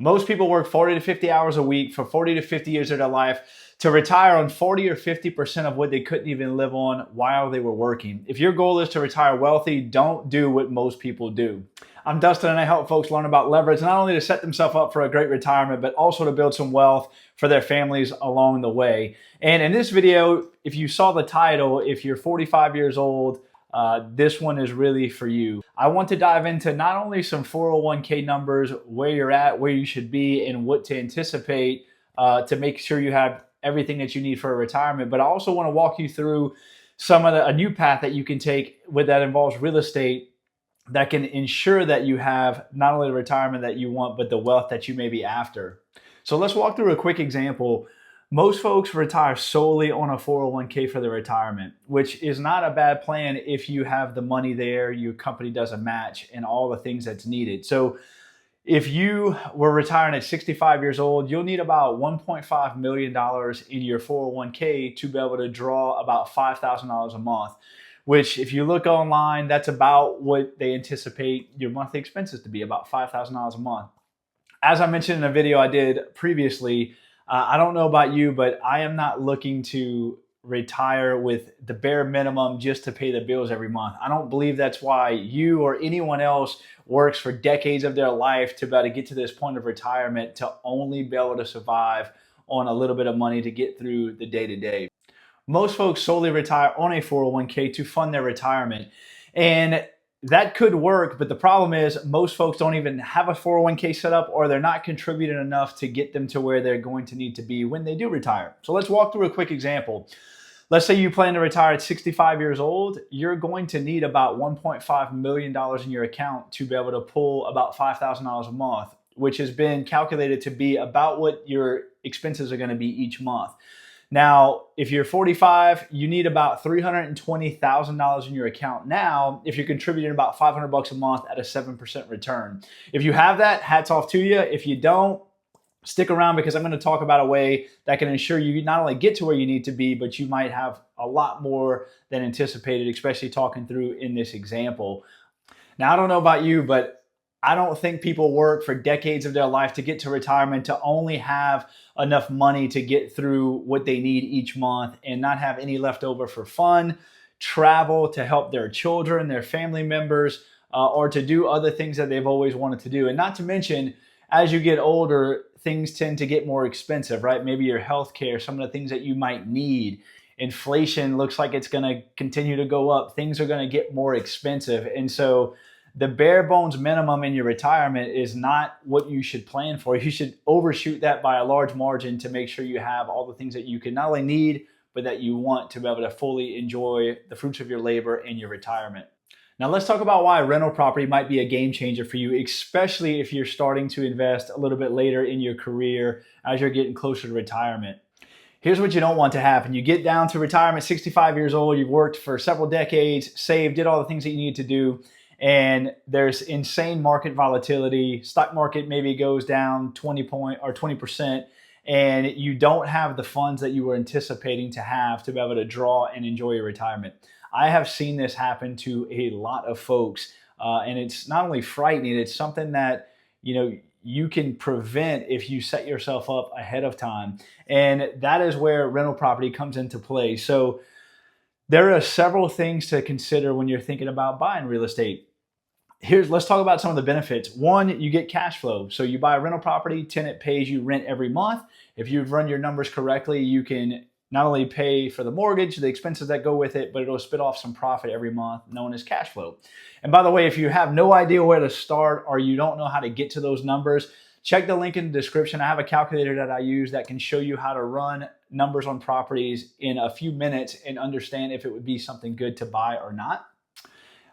Most people work 40 to 50 hours a week for 40 to 50 years of their life to retire on 40 or 50% of what they couldn't even live on while they were working. If your goal is to retire wealthy, don't do what most people do. I'm Dustin and I help folks learn about leverage, not only to set themselves up for a great retirement, but also to build some wealth for their families along the way. And in this video, if you saw the title, if you're 45 years old, this one is really for you. I want to dive into not only some 401k numbers, where you're at, where you should be, and what to anticipate to make sure you have everything that you need for a retirement, but I also want to walk you through some of a new path that you can take that involves real estate that can ensure that you have not only the retirement that you want, but the wealth that you may be after. So let's walk through a quick example. Most folks retire solely on a 401k for their retirement, which is not a bad plan if you have the money there, your company does a match, and all the things that's needed. So if you were retiring at 65 years old, you'll need about $1.5 million in your 401k to be able to draw about $5,000 a month, which if you look online, that's about what they anticipate your monthly expenses to be, about $5,000 a month. As I mentioned in a video I did previously, I don't know about you, but I am not looking to retire with the bare minimum just to pay the bills every month. I don't believe that's why you or anyone else works for decades of their life to be able to get to this point of retirement, to only be able to survive on a little bit of money to get through the day-to-day. Most folks solely retire on a 401k to fund their retirement. And that could work, but the problem is most folks don't even have a 401k set up, or they're not contributing enough to get them to where they're going to need to be when they do retire. So let's walk through a quick example. Let's say you plan to retire at 65 years old. You're going to need about $1.5 million in your account to be able to pull about $5,000 a month, which has been calculated to be about what your expenses are going to be each month. Now, if you're 45, you need about $320,000 in your account now if you're contributing about $500 a month at a 7% return. If you have that, hats off to you. If you don't, stick around, because I'm going to talk about a way that can ensure you not only get to where you need to be, but you might have a lot more than anticipated, especially talking through in this example. Now, I don't know about you, but I don't think people work for decades of their life to get to retirement to only have enough money to get through what they need each month and not have any left over for fun, travel, to help their children, their family members, or to do other things that they've always wanted to do. And not to mention, as you get older, things tend to get more expensive, right? Maybe your health care, some of the things that you might need. Inflation looks like it's going to continue to go up. Things are going to get more expensive. And so the bare bones minimum in your retirement is not what you should plan for. You should overshoot that by a large margin to make sure you have all the things that you can not only need, but that you want to be able to fully enjoy the fruits of your labor in your retirement. Now let's talk about why rental property might be a game changer for you, especially if you're starting to invest a little bit later in your career as you're getting closer to retirement. Here's what you don't want to happen. You get down to retirement, 65 years old, you've worked for several decades, saved, did all the things that you need to do, and there's insane market volatility. Stock market maybe goes down 20%, and you don't have the funds that you were anticipating to have to be able to draw and enjoy your retirement. I have seen this happen to a lot of folks, and it's not only frightening, it's something that you can prevent if you set yourself up ahead of time. And that is where rental property comes into play. So there are several things to consider when you're thinking about buying real estate. Let's talk about some of the benefits. One, you get cash flow. So you buy a rental property, tenant pays you rent every month. If you've run your numbers correctly, you can not only pay for the mortgage, the expenses that go with it, but it'll spit off some profit every month known as cash flow. And by the way, if you have no idea where to start or you don't know how to get to those numbers, check the link in the description. I have a calculator that I use that can show you how to run numbers on properties in a few minutes and understand if it would be something good to buy or not.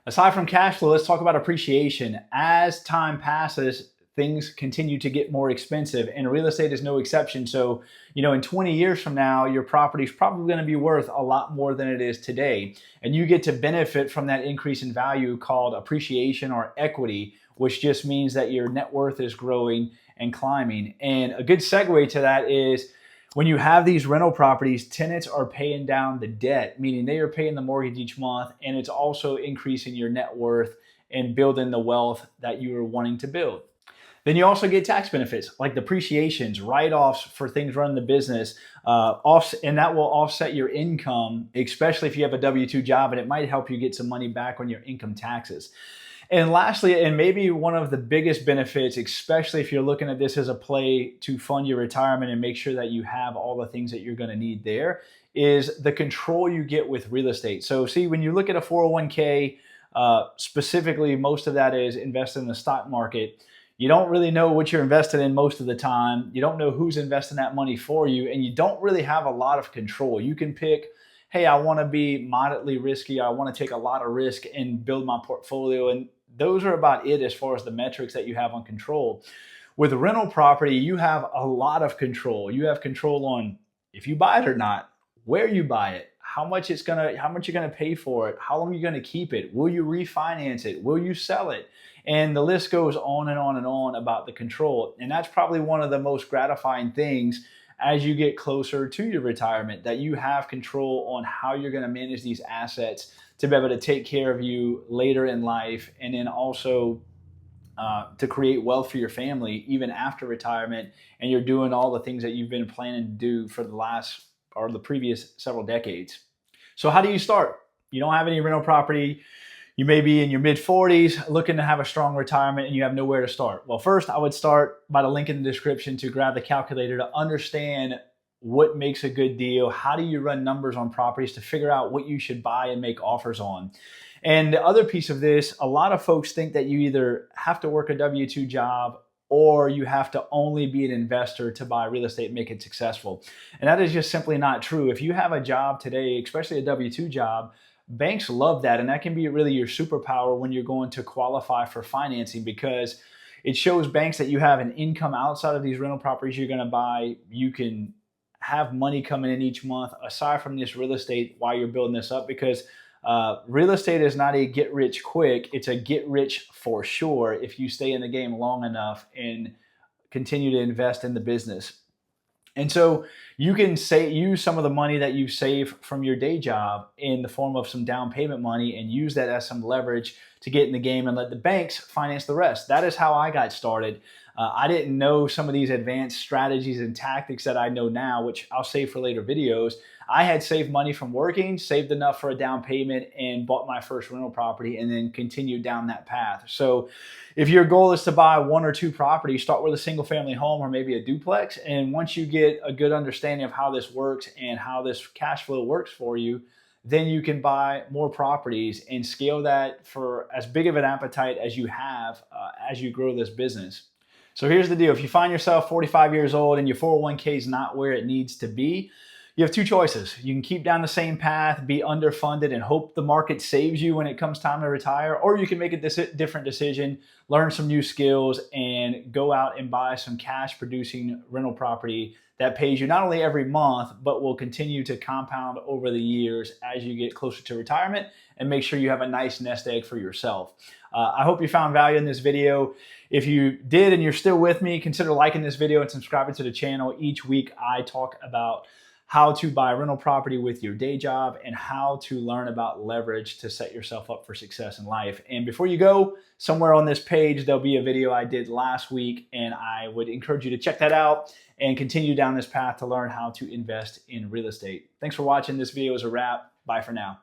Aside from cash flow, let's talk about appreciation. As time passes, things continue to get more expensive, and real estate is no exception. So, in 20 years from now, your property is probably going to be worth a lot more than it is today. And you get to benefit from that increase in value called appreciation or equity, which just means that your net worth is growing and climbing. And a good segue to that is, when you have these rental properties, tenants are paying down the debt, meaning they are paying the mortgage each month, and it's also increasing your net worth and building the wealth that you are wanting to build. Then you also get tax benefits like depreciations, write-offs for things running the business, and that will offset your income, especially if you have a W-2 job, and it might help you get some money back on your income taxes. And lastly, and maybe one of the biggest benefits, especially if you're looking at this as a play to fund your retirement and make sure that you have all the things that you're going to need there, is the control you get with real estate. So see, when you look at a 401k, specifically, most of that is invested in the stock market. You don't really know what you're invested in most of the time. You don't know who's investing that money for you, and you don't really have a lot of control. You can pick, hey, I want to be moderately risky. I want to take a lot of risk and build my portfolio. And those are about it as far as the metrics that you have on control. With rental property, you have a lot of control. You have control on if you buy it or not, where you buy it, how much you're gonna pay for it, how long you're gonna keep it, will you refinance it, will you sell it? And the list goes on and on and on about the control. And that's probably one of the most gratifying things as you get closer to your retirement, that you have control on how you're going to manage these assets to be able to take care of you later in life, and then also to create wealth for your family even after retirement, and you're doing all the things that you've been planning to do for the previous several decades. So how do you start? You don't have any rental property. You may be in your mid-40s looking to have a strong retirement and you have nowhere to start. Well, first I would start by the link in the description to grab the calculator to understand what makes a good deal. How do you run numbers on properties to figure out what you should buy and make offers on? And the other piece of this, a lot of folks think that you either have to work a W-2 job or you have to only be an investor to buy real estate and make it successful. And that is just simply not true. If you have a job today, especially a W-2 job, banks love that, and that can be really your superpower when you're going to qualify for financing, because it shows banks that you have an income outside of these rental properties you're going to buy. You can have money coming in each month aside from this real estate while you're building this up, because real estate is not a get rich quick, it's a get rich for sure if you stay in the game long enough and continue to invest in the business. And so you can use some of the money that you save from your day job in the form of some down payment money and use that as some leverage to get in the game and let the banks finance the rest. That is how I got started. I didn't know some of these advanced strategies and tactics that I know now, which I'll save for later videos. I had saved money from working, saved enough for a down payment, and bought my first rental property and then continued down that path. So if your goal is to buy one or two properties, start with a single family home or maybe a duplex. And once you get a good understanding of how this works and how this cash flow works for you, then you can buy more properties and scale that for as big of an appetite as you have as you grow this business. So here's the deal. If you find yourself 45 years old and your 401k is not where it needs to be, you have two choices. You can keep down the same path, be underfunded, and hope the market saves you when it comes time to retire, or you can make a different decision, learn some new skills, and go out and buy some cash-producing rental property that pays you not only every month, but will continue to compound over the years as you get closer to retirement, and make sure you have a nice nest egg for yourself. I hope you found value in this video. If you did and you're still with me, consider liking this video and subscribing to the channel. Each week I talk about how to buy rental property with your day job and how to learn about leverage to set yourself up for success in life. And before you go, somewhere on this page, there'll be a video I did last week, and I would encourage you to check that out and continue down this path to learn how to invest in real estate. Thanks for watching. This video is a wrap. Bye for now.